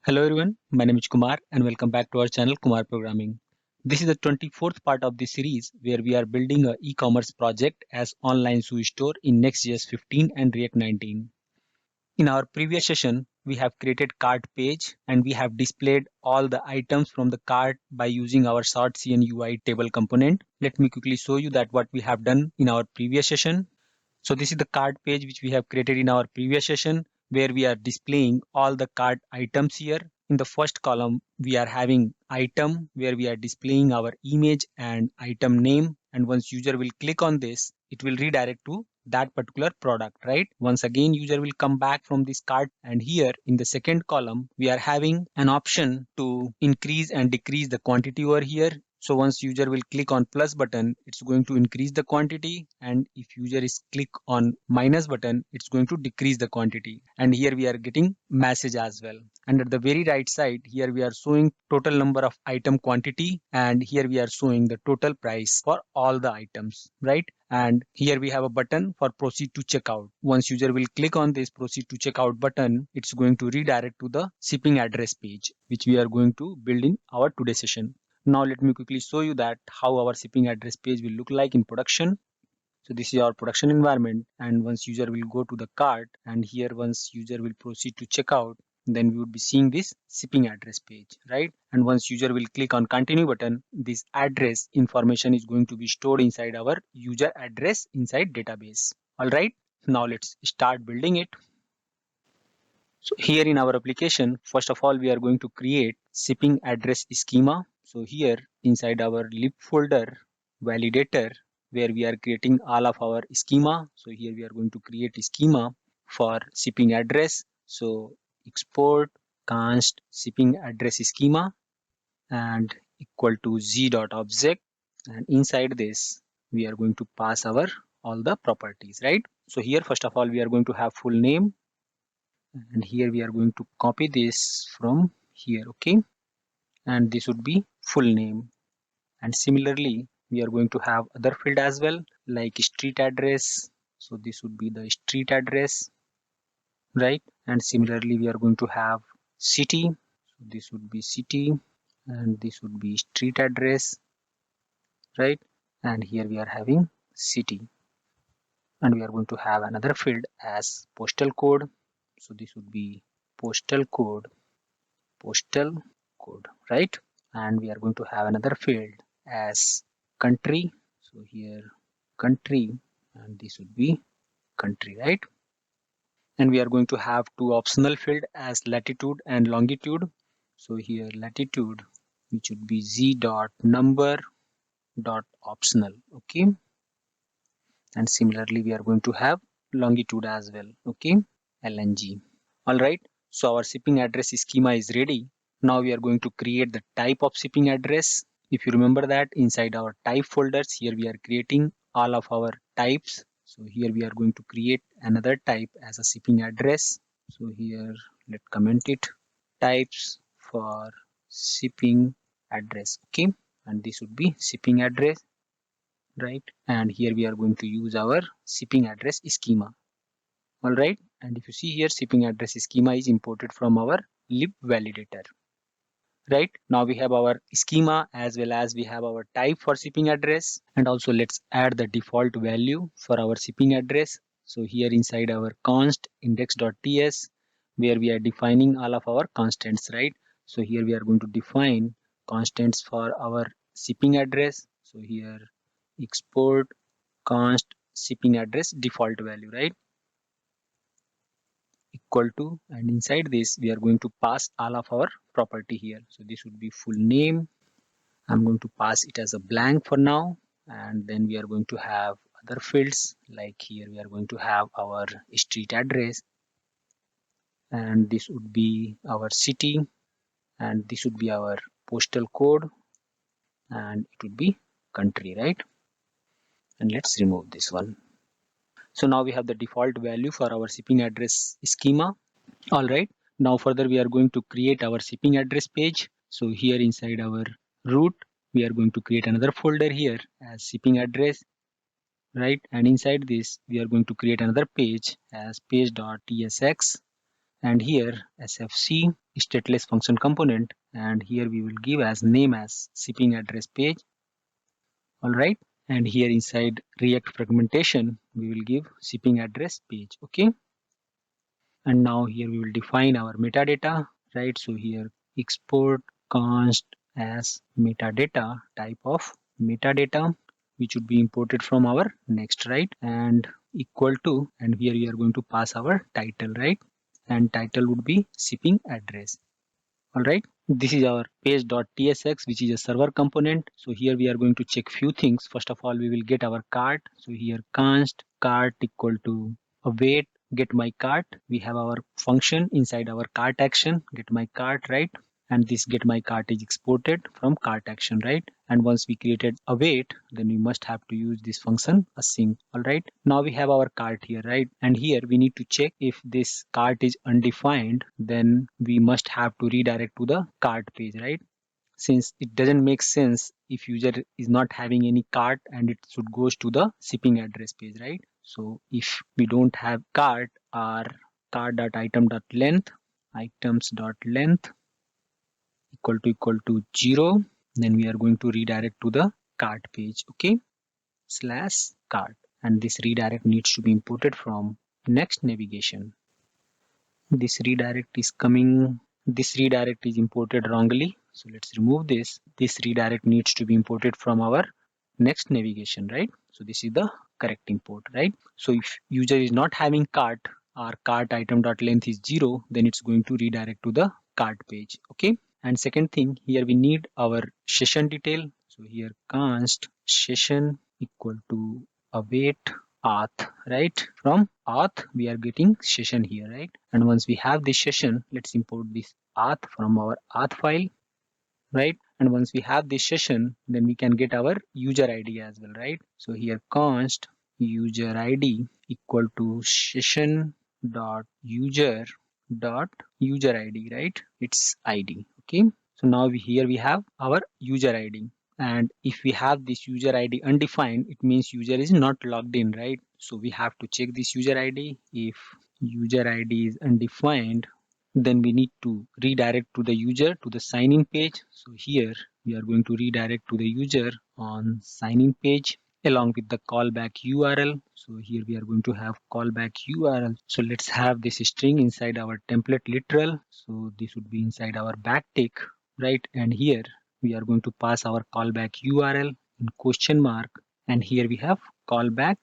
Hello everyone, my name is Kumar and welcome back to our channel KUMAR Programming. This is the 24th part of the series where we are building a e-commerce project as online shoe store in Next.js 15 and React 19. In our previous session, we have created cart page and we have displayed all the items from the cart by using our ShadCN-UI table component. Let me quickly show you that what we have done in our previous session. So this is the cart page which we have created in our previous session where we are displaying all the cart items here. In the first column, we are having item where we are displaying our image and item name. And once user will click on this, it will redirect to that particular product, right? Once again, user will come back from this cart. And here in the second column, we are having an option to increase and decrease the quantity over here. So once user will click on plus button, it's going to increase the quantity, and if user is click on minus button, it's going to decrease the quantity. And here we are getting message as well. And at the very right side, here we are showing total number of item quantity, and here we are showing the total price for all the items, right? And here we have a button for proceed to checkout. Once user will click on this proceed to checkout button, it's going to redirect to the shipping address page, which we are going to build in our today's session. Now let me quickly show you that how our shipping address page will look like in production. So this is our production environment, and once user will go to the cart, and here once user will proceed to checkout, then we would be seeing this shipping address page, right? And once user will click on continue button, this address information is going to be stored inside our user address inside database. All right, now let's start building it. So here in our application, first of all, we are going to create shipping address schema. So here inside our lib folder validator, where we are creating all of our schema. So here we are going to create a schema for shipping address. So export const shipping address schema and equal to z.object. And inside this, we are going to pass our all the properties, right? So here, first of all, we are going to have full name. And here we are going to copy this from here, okay? And this would be full name. And similarly, we are going to have other field as well, like street address. So this would be the street address, right? And similarly, we are going to have city. So this would be city, and this would be street address, right? And here we are having city. And we are going to have another field as postal code. So this would be postal code, right? And we are going to have another field as country. So here country, and this would be country, right? And we are going to have two optional field as latitude and longitude. So here latitude, which would be z dot number dot optional, okay? And similarly, we are going to have longitude as well, okay? LNG. All right, so our shipping address schema is ready. Now we are going to create the type of shipping address. If you remember that inside our type folders, here we are creating all of our types. So here we are going to create another type as a shipping address. So here let's comment it, types for shipping address, okay? And this would be shipping address, right? And here we are going to use our shipping address schema. All right, and if you see here, shipping address schema is imported from our lib validator, right? Now we have our schema as well as we have our type for shipping address, and also let's add the default value for our shipping address. So here inside our const index.ts, where we are defining all of our constants, right? So here we are going to define constants for our shipping address. So here export const shipping address default value, right? Equal to, and inside this we are going to pass all of our property here. So this would be full name. I'm going to pass it as a blank for now, and then we are going to have other fields, like here we are going to have our street address, and this would be our city, and this would be our postal code, and it would be country, right? And let's remove this one. So now we have the default value for our shipping address schema. All right, now further we are going to create our shipping address page. So here inside our root, we are going to create another folder here as shipping address, right? And inside this, we are going to create another page as page.tsx, and here sfc stateless function component, and here we will give as name as shipping address page. All right, and here inside React fragmentation we will give shipping address page. Okay, and now here we will define our metadata, right? So here export const as metadata, type of metadata which would be imported from our next, right? And equal to, and here we are going to pass our title, right? And title would be shipping address. All right, this is our page.tsx, which is a server component. So here we are going to check few things. First of all, we will get our cart. So here const cart equal to await get my cart. We have our function inside our cart action, get my cart, right? And this get my cart is exported from cart action, right? And once we created await, then we must have to use this function async. All right, now we have our cart here, right? And here we need to check if this cart is undefined, then we must have to redirect to the cart page, right? Since it doesn't make sense if user is not having any cart and it should goes to the shipping address page, right? So if we don't have cart, our cart.item.length items.length equal to 0, then we are going to redirect to the cart page. Okay, slash cart, and this redirect needs to be imported from next navigation. This redirect is coming, this redirect is imported wrongly, so let's remove this. This redirect needs to be imported from our next navigation, right? So this is the correct import, right? So if user is not having cart, our cart item.length is 0, then it's going to redirect to the cart page. Okay, and second thing, here we need our session detail. So here const session equal to await auth, right? From auth we are getting session here, right? And once we have this session, let's import this auth from our auth file, right? And once we have this session, then we can get our user ID as well, right? So here const user ID equal to session dot user ID, right? It's ID. Okay, so now here we have our user ID, and if we have this user ID undefined, it means user is not logged in, right? So we have to check this user ID. If user ID is undefined, then we need to redirect to the user to the sign in page. So here we are going to redirect to the user on sign in page along with the callback URL. So here we are going to have callback URL. So let's have this string inside our template literal. So this would be inside our backtick, right? And here we are going to pass our callback URL in question mark, and here we have callback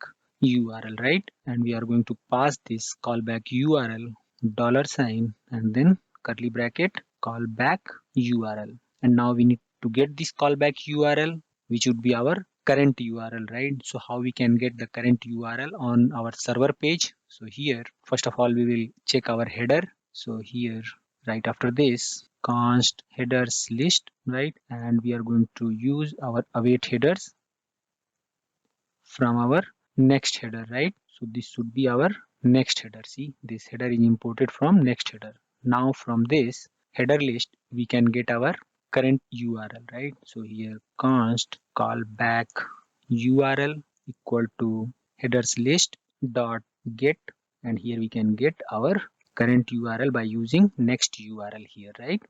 URL, right? And we are going to pass this callback URL $, and then curly bracket callback URL. And now we need to get this callback URL, which would be our current URL, right? So how we can get the current URL on our server page? So here, first of all, we will check our header. So here, right after this, const headers list, right? And we are going to use our await headers from our next header, right? So this should be our next header. See, this header is imported from next header. Now from this header list, we can get our current URL, right? So here const callback URL equal to headers list dot get, and here we can get our current URL by using next URL here, right?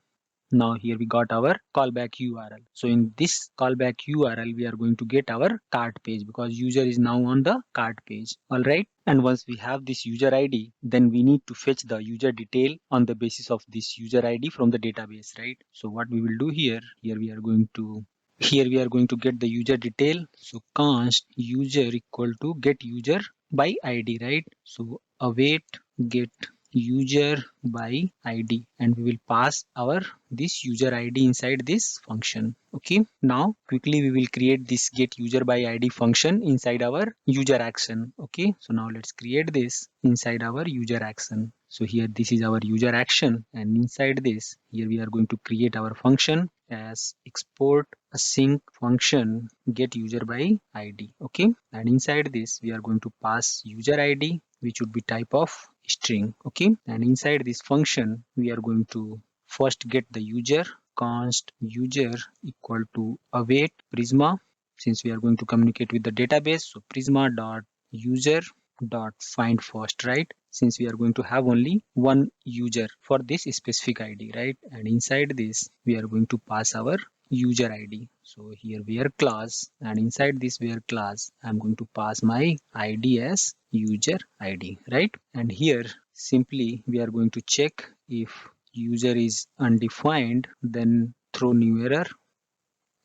Now here we got our callback URL. So in this callback URL, we are going to get our cart page because user is now on the cart page. All right. And once we have this user ID, then we need to fetch the user detail on the basis of this user ID from the database, right? So what we will do here we are going to get the user detail. So const user equal to get user by ID, right? So await get user by ID, and we will pass our this user ID inside this function. Okay, now quickly we will create this get user by ID function inside our user action. Okay, so now let's create this inside our user action. So here this is our user action, and inside this here we are going to create our function as export async function get user by ID. Okay, and inside this we are going to pass user ID, which would be type of string. Okay, and inside this function we are going to first get the user. Const user equal to await Prisma, since we are going to communicate with the database. So Prisma dot user dot find first, right? Since we are going to have only one user for this specific ID, right? And inside this, we are going to pass our user ID. So here where class, and inside this where class, I'm going to pass my ID as user ID, right? And here simply we are going to check if user is undefined, then throw new error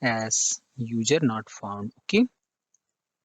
as user not found. Okay,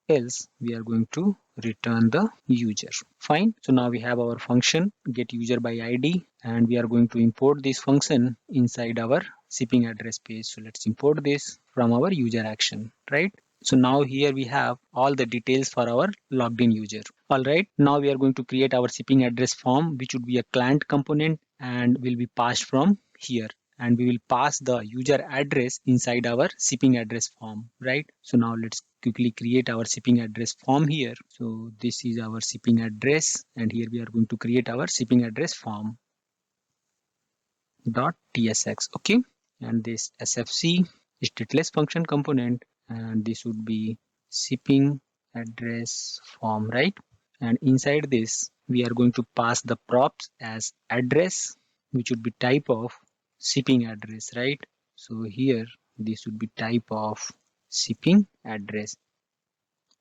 else we are going to return the user. Fine. So now we have our function get user by ID, and we are going to import this function inside our shipping address page. So let's import this from our user action, right? So now here we have all the details for our logged in user. All right. Now we are going to create our shipping address form, which would be a client component and will be passed from here. And we will pass the user address inside our shipping address form, right? So now let's quickly create our shipping address form here. So this is our shipping address, and here we are going to create our shipping address form dot tsx. Okay, and this sfc is stateless function component, and this would be shipping address form, right? And inside this we are going to pass the props as address, which would be type of shipping address, right? So here this would be type of shipping address.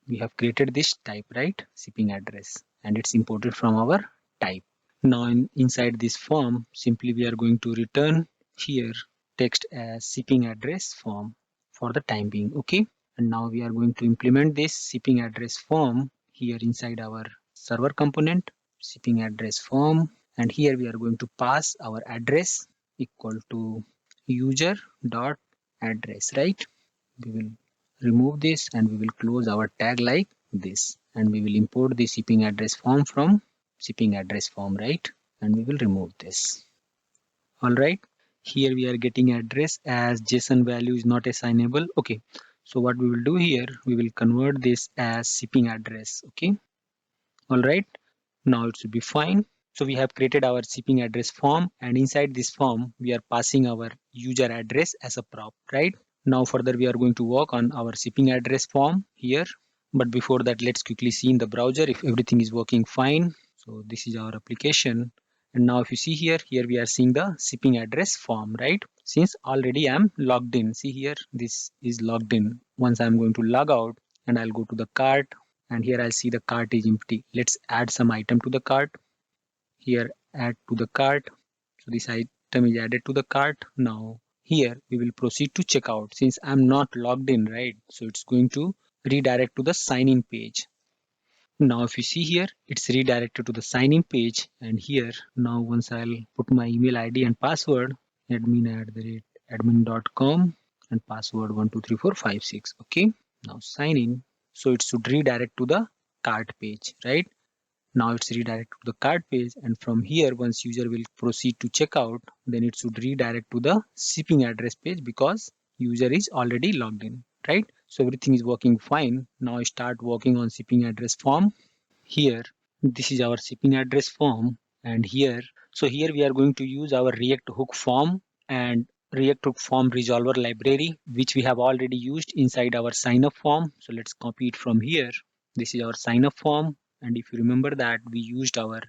We have created this type, right? Shipping address, and it's imported from our type. Now inside this form, simply we are going to return here text as shipping address form for the time being. Okay, and now we are going to implement this shipping address form here inside our server component, shipping address form, and here we are going to pass our address equal to user dot address, right? We will remove this and we will close our tag like this, and we will import the shipping address form from shipping address form, right? And we will remove this. All right, here we are getting address as JSON value is not assignable. Okay, so what we will do here, we will convert this as shipping address. Okay, all right, now it should be fine. So we have created our shipping address form, and inside this form we are passing our user address as a prop, right? Now further we are going to work on our shipping address form here, but before that let's quickly see in the browser if everything is working fine. So this is our application, and now if you see here we are seeing the shipping address form, right? Since already I'm logged in, see here this is logged in. Once I'm going to log out and I'll go to the cart, and here I'll see the cart is empty. Let's add some item to the cart. Here add to the cart. So this item is added to the cart. Now here we will proceed to checkout. Since I'm not logged in, right? So it's going to redirect to the sign in page. Now if you see here, it's redirected to the sign in page, and here now once I'll put my email ID and password admin@admin.com and password 123456. Okay, now sign in. So it should redirect to the cart page, right? Now it's redirected to the cart page, and from here once user will proceed to checkout, then it should redirect to the shipping address page because user is already logged in, right? So everything is working fine. Now I start working on shipping address form. Here this is our shipping address form, and here we are going to use our React hook form and React hook form resolver library, which we have already used inside our sign up form. So let's copy it from here. This is our sign up form, and if you remember that we used our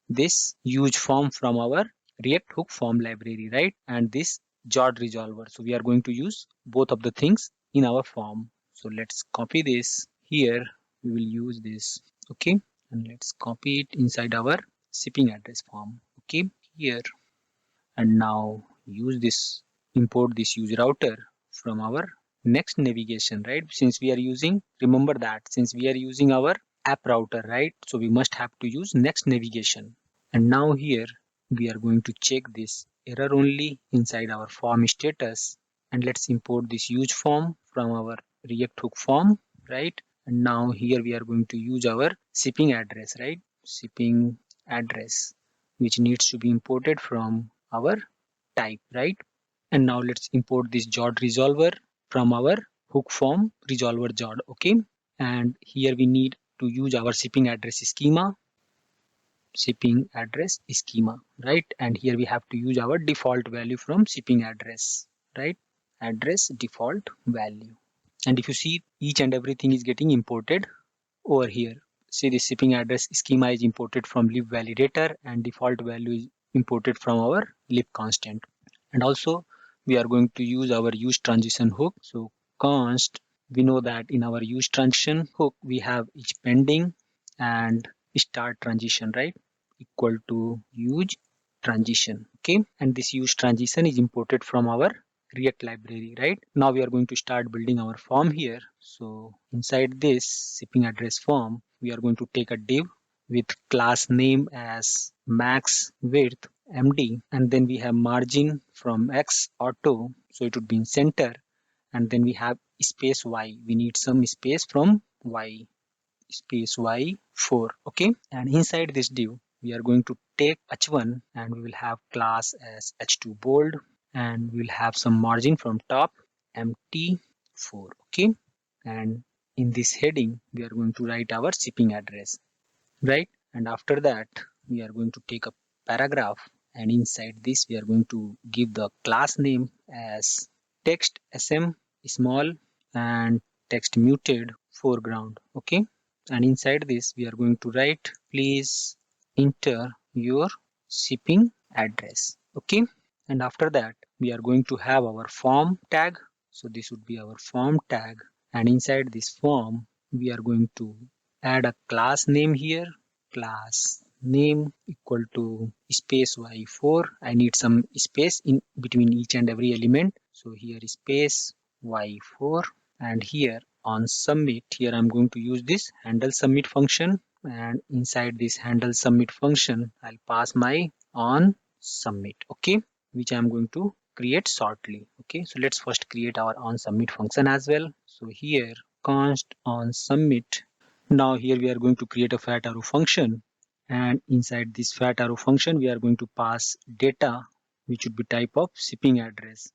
this use form from our React hook form library, right? And this jod resolver. So we are going to use both of the things in our form. So let's copy this here. We will use this. Okay, and let's copy it inside our shipping address form. Okay, here, and now use this, import this user router from our next navigation, right? Since we are using, remember that since we are using our app router, right? So we must have to use next navigation. And now here we are going to check this error only inside our form status, and let's import this use form from our React hook form, right? And now here we are going to use our shipping address, right? Shipping address, which needs to be imported from our type, right? And now let's import this jod resolver from our hook form resolver jod. Okay, and here we need to use our shipping address schema, right? And here we have to use our default value from shipping address, right? Address default value. And if you see, each and everything is getting imported over here. See, the shipping address schema is imported from lib validator and default value is imported from our lib constant. And also we are going to use our use transition hook. So const, we know that in our use transition hook we have each pending and start transition, right, equal to use transition. Okay, and this use transition is imported from our React library, right? Now we are going to start building our form here. So inside this shipping address form, we are going to take a div with class name as max width MD, and then we have margin from X auto, so it would be in center, and then we have space Y. We need some space from Y, space Y4. Okay, and inside this div we are going to take h1 and we will have class as h2 bold, and we will have some margin from top mt4. Okay, and in this heading we are going to write our shipping address, right? And after that we are going to take a paragraph, and inside this we are going to give the class name as text sm small and text muted foreground. Okay, and inside this we are going to write please enter your shipping address. Okay, and after that we are going to have our form tag. So this would be our form tag, and inside this form we are going to add a class name here, class name equal to space y4. I need some space in between each and every element, so here is space y4, and here on submit, here I'm going to use this handle submit function, and inside this handle submit function I'll pass my on submit. Okay, which I'm going to create shortly. Okay, so let's first create our on submit function as well. So here const on submit. Now here we are going to create a fat arrow function, and inside this fat arrow function we are going to pass data which would be type of shipping address,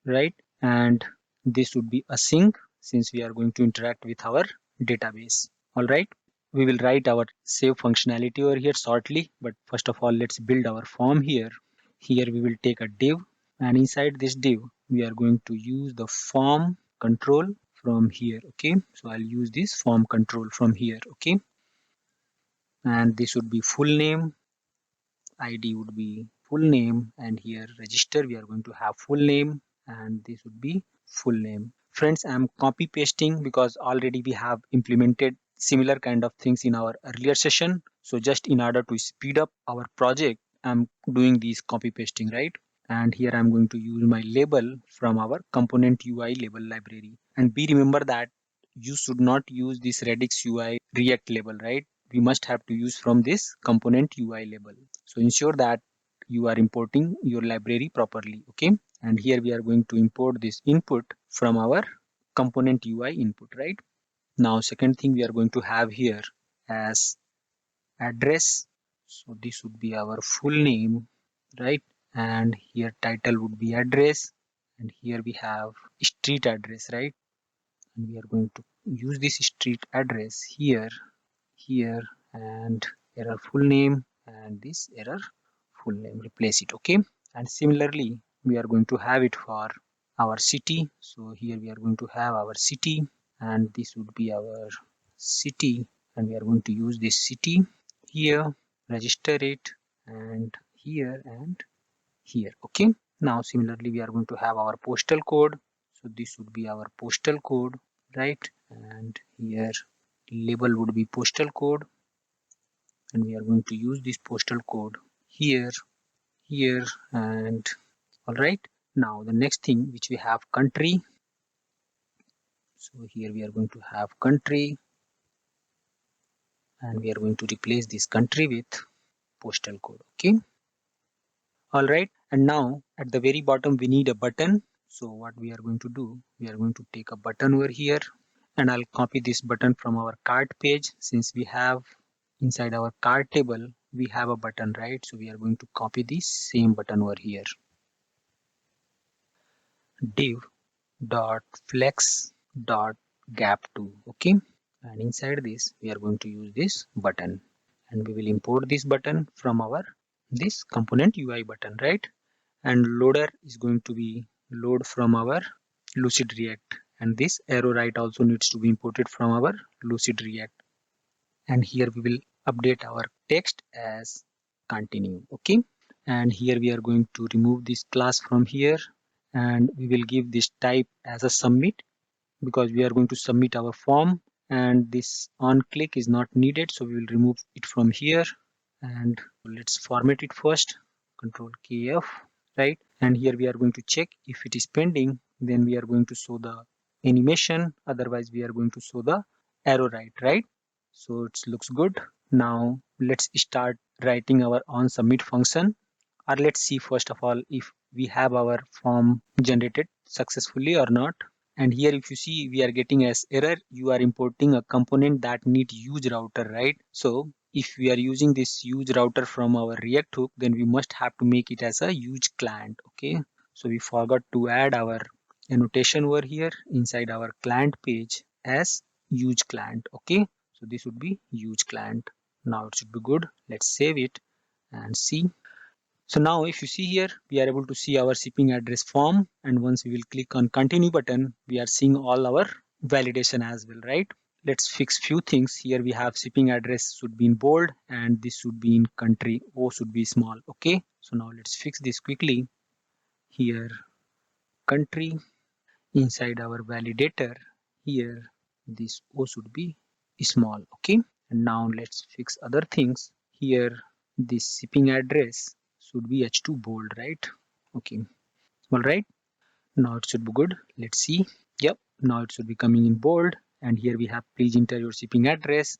right? And this would be async since we are going to interact with our database. All right, we will write our save functionality over here shortly, but first of all let's build our form here. Here we will take a div, and inside this div we are going to use the form control from here. Okay, so I'll use this form control from here. Okay, and this would be full name, ID would be full name, and here register we are going to have full name, and this would be full name. Friends, I'm copy pasting because already we have implemented similar kind of things in our earlier session. So just in order to speed up our project, I'm doing these copy pasting, right? And here I'm going to use my label from our component UI label library. And be remember that you should not use this Redux UI React label, right? We must have to use from this component UI label. So ensure that you are importing your library properly. Okay, and here we are going to import this input from our component UI input, right? Now second thing we are going to have here as address. So this would be our full name, right? And here title would be address, and here we have street address, right? And we are going to use this street address here, and error full name, and this error full name, replace it. Okay, and similarly we are going to have it for our city. So here we are going to have our city, and this would be our city, and we are going to use this city here, register it, and here and here. Okay, now similarly we are going to have our postal code. So this would be our postal code, right? And here label would be postal code, and we are going to use this postal code here, and all right. Now the next thing which we have country. So here we are going to have country, and we are going to replace this country with postal code. Okay, all right. And now at the very bottom we need a button. So what we are going to do, we are going to take a button over here, and I'll copy this button from our cart page. Since we have inside our cart table we have a button, right? So we are going to copy this same button over here, div dot flex dot gap2. Okay, and inside this we are going to use this button, and we will import this button from our this component UI button, right? And loader is going to be load from our Lucid React, and this arrow right also needs to be imported from our Lucid React. and here we will update our text as continue. Okay, and here we are going to remove this class from here, and we will give this type as a submit because we are going to submit our form, and this on click is not needed, so we will remove it from here. And let's format it first, control KF, right? And here we are going to check if it is pending, then we are going to show the animation, otherwise we are going to show the arrow right? So it looks good. Now let's start writing our on submit function, or let's see first of all if we have our form generated successfully or not. And here if you see, we are getting as error, you are importing a component that need use router, right? So if we are using this use router from our React hook, then we must have to make it as a use client. Okay, so we forgot to add our annotation over here inside our client page as use client. Okay, so this would be use client. Now it should be good. Let's save it and see. So now if you see here, we are able to see our shipping address form, and once we will click on continue button, we are seeing all our validation as well, right? Let's fix few things. Here we have shipping address should be in bold, and this should be in country, O should be small. Okay, so now let's fix this quickly. Here country, inside our validator, here this O should be small. Okay, and now let's fix other things. Here this shipping address should be H2 bold, right? Okay, all right, now it should be good. Let's see. Yep, now it should be coming in bold, and here we have please enter your shipping address,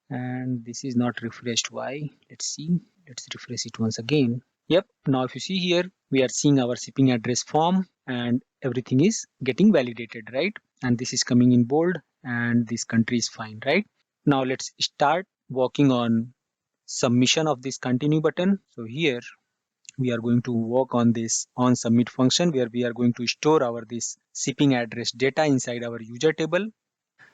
and this is not refreshed. Why? Let's see. Let's refresh it once again. Yep, now if you see here, we are seeing our shipping address form and everything is getting validated, right? And this is coming in bold, and this country is fine, right? Now let's start working on submission of this continue button. So here we are going to work on this on submit function, where we are going to store our this shipping address data inside our user table.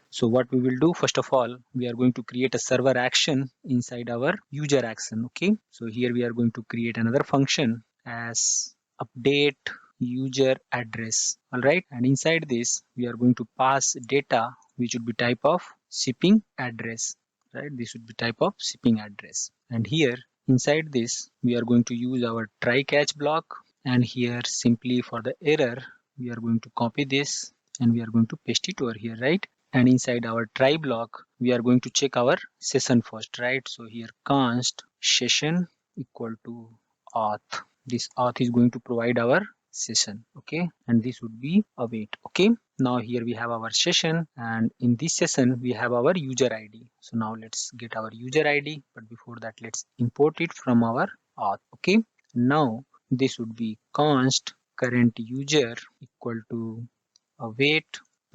So what we will do, first of all, we are going to create a server action inside our user action. Okay, so here we are going to create another function as update user address. All right, and inside this we are going to pass data which would be type of shipping address, right? This would be type of shipping address, and here inside this we are going to use our try catch block, and here simply for the error we are going to copy this and we are going to paste it over here, right? And inside our try block we are going to check our session first, right? So here const session equal to auth. This auth is going to provide our session. Okay, and this would be await. Okay, now here we have our session, and in this session we have our user ID. So now let's get our user ID, but before that let's import it from our auth. Okay, now this would be const current user equal to await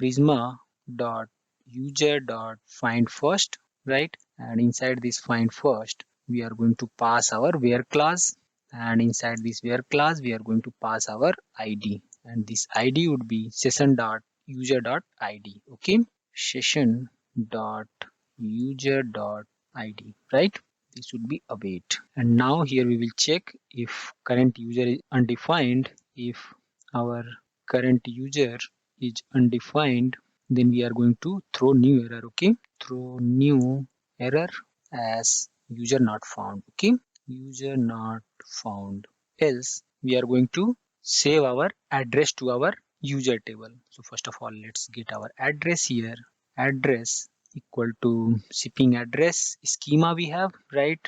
Prisma dot user dot find first, right? And inside this find first we are going to pass our where class, and inside this where class we are going to pass our ID, and this ID would be session dot user dot ID. Okay, session dot user dot ID, right? This would be await. And now here we will check if current user is undefined. If our current user is undefined, then we are going to throw new error. Okay, throw new error as user not found. Okay, user not found, else we are going to save our address to our user table. So first of all let's get our address here. Address equal to shipping address schema we have, right?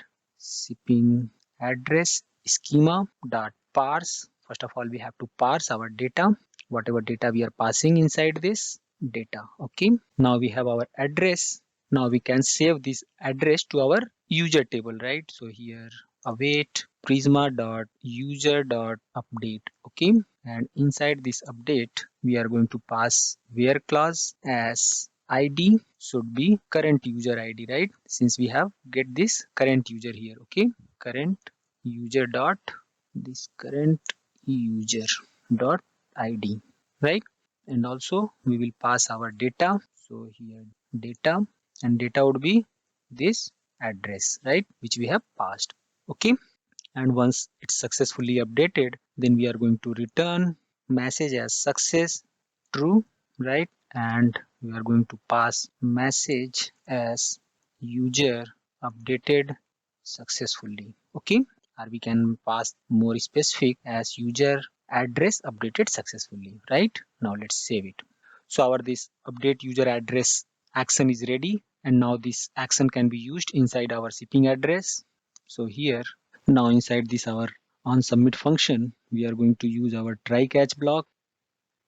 Shipping address schema dot parse. First of all we have to parse our data, whatever data we are passing inside this data. Okay, now we have our address. Now we can save this address to our user table, right? So here await prisma dot user dot update. Okay, and inside this update we are going to pass where clause as ID should be current user ID, right? Since we have get this current user here. Okay, current user dot this current user dot ID, right? And also we will pass our data. So here data, and data would be this address, right, which we have passed. Okay, and once it's successfully updated, then we are going to return message as success true, right? And we are going to pass message as user updated successfully. Okay, or we can pass more specific as user address updated successfully, right? Now let's save it. So our this update user address action is ready, and now this action can be used inside our shipping address. So here now inside this our on submit function, we are going to use our try catch block,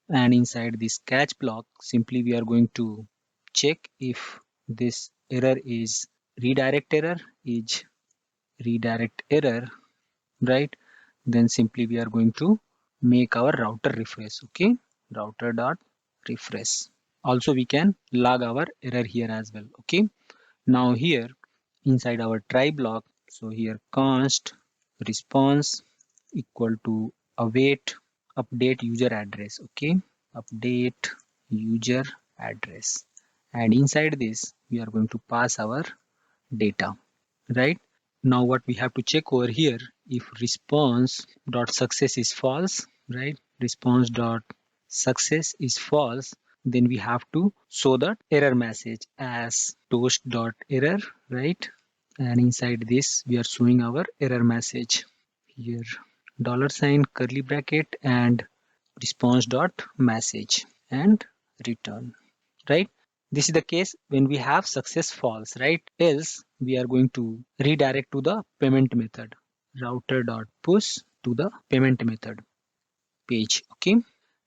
and inside this catch block simply we are going to check if this error is redirect error, right? Then simply we are going to make our router refresh. Okay, router dot refresh. Also we can log our error here as well. Okay, now here inside our try block, so here const response equal to await update user address. Okay, update user address, and inside this we are going to pass our data, right? Now what we have to check over here, if response dot success is false, right? Response dot success is false, then we have to show that error message as toast dot error, right? And inside this we are showing our error message here, dollar sign curly bracket and response dot message and return, right? This is the case when we have success false, right? Else we are going to redirect to the payment method, router dot push to the payment method page. Okay,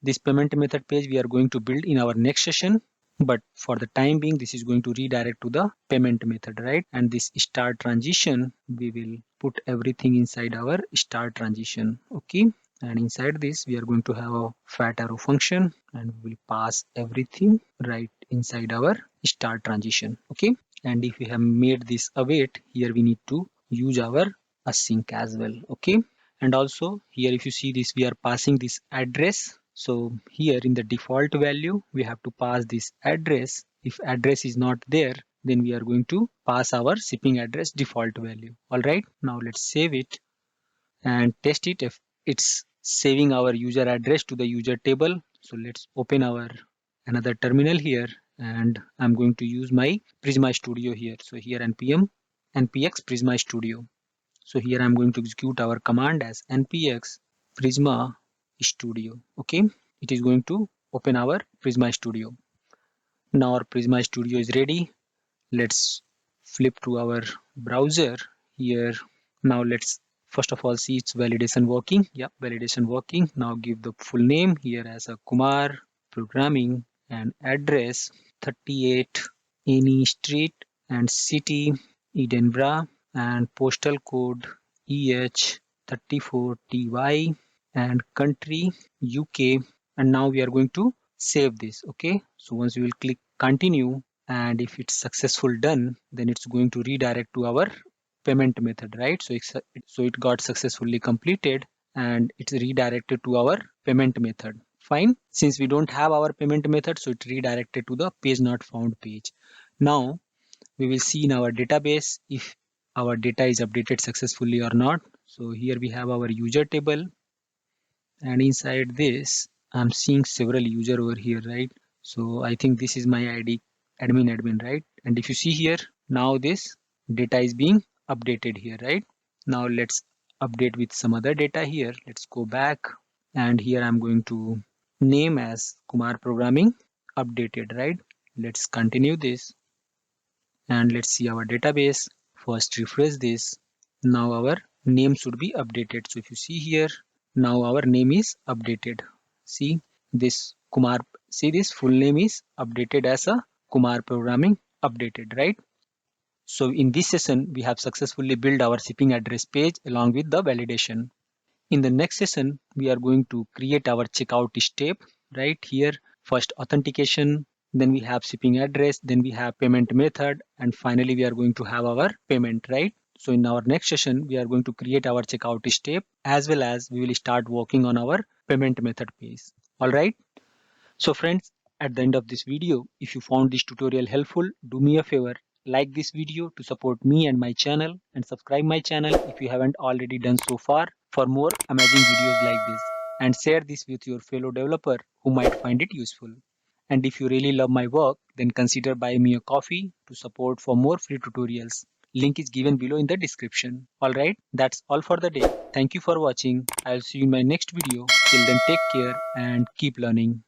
this payment method page we are going to build in our next session, but for the time being this is going to redirect to the payment method, right? And this start transition we will put everything inside our start transition. Okay, and inside this we are going to have a fat arrow function, and we will pass everything right inside our start transition. Okay, and if we have made this await, here we need to use our async as well. Okay, and also here if you see this we are passing this address. So here in the default value we have to pass this address. If address is not there, then we are going to pass our shipping address default value. All right, now let's save it and test it if it's saving our user address to the user table. So let's open our another terminal here, and I'm going to use my Prisma Studio here. So here npx Prisma Studio. So here I'm going to execute our command as npx Prisma Studio. Okay, it is going to open our Prisma Studio. Now our Prisma Studio is ready. Let's flip to our browser here. Now let's first of all see its validation working. Yeah, validation working. Now give the full name here as a Kumar Programming and address 38 Any Street and city Edinburgh and postal code EH34TY and country UK. And now we are going to save this. Okay, so once we will click continue, and if it's successful done, then it's going to redirect to our payment method, right? So it got successfully completed and it's redirected to our payment method. Fine, since we don't have our payment method, so it's redirected to the page not found page. Now we will see in our database if our data is updated successfully or not. So here we have our user table, and inside this I'm seeing several user over here, right? So I think this is my ID admin, right? And if you see here, now this data is being updated here, right? Now let's update with some other data here. Let's go back, and here I'm going to name as Kumar Programming updated, right? Let's continue this and let's see our database. First refresh this. Now our name should be updated. So if you see here, now our name is updated. See this Kumar, see this full name is updated as a Kumar Programming updated, right? So in this session, we have successfully built our shipping address page along with the validation. In the next session, we are going to create our checkout step right here. First authentication, then we have shipping address, then we have payment method, and finally we are going to have our payment, right? So in our next session, we are going to create our checkout step as well as we will start working on our payment method page. All right. So friends, at the end of this video, if you found this tutorial helpful, do me a favor, like this video to support me and my channel, and subscribe my channel if you haven't already done so far for more amazing videos like this, and share this with your fellow developer who might find it useful. And if you really love my work, then consider buying me a coffee to support for more free tutorials. Link is given below in the description. Alright, that's all for the day. Thank you for watching. I'll see you in my next video. Till then, take care and keep learning.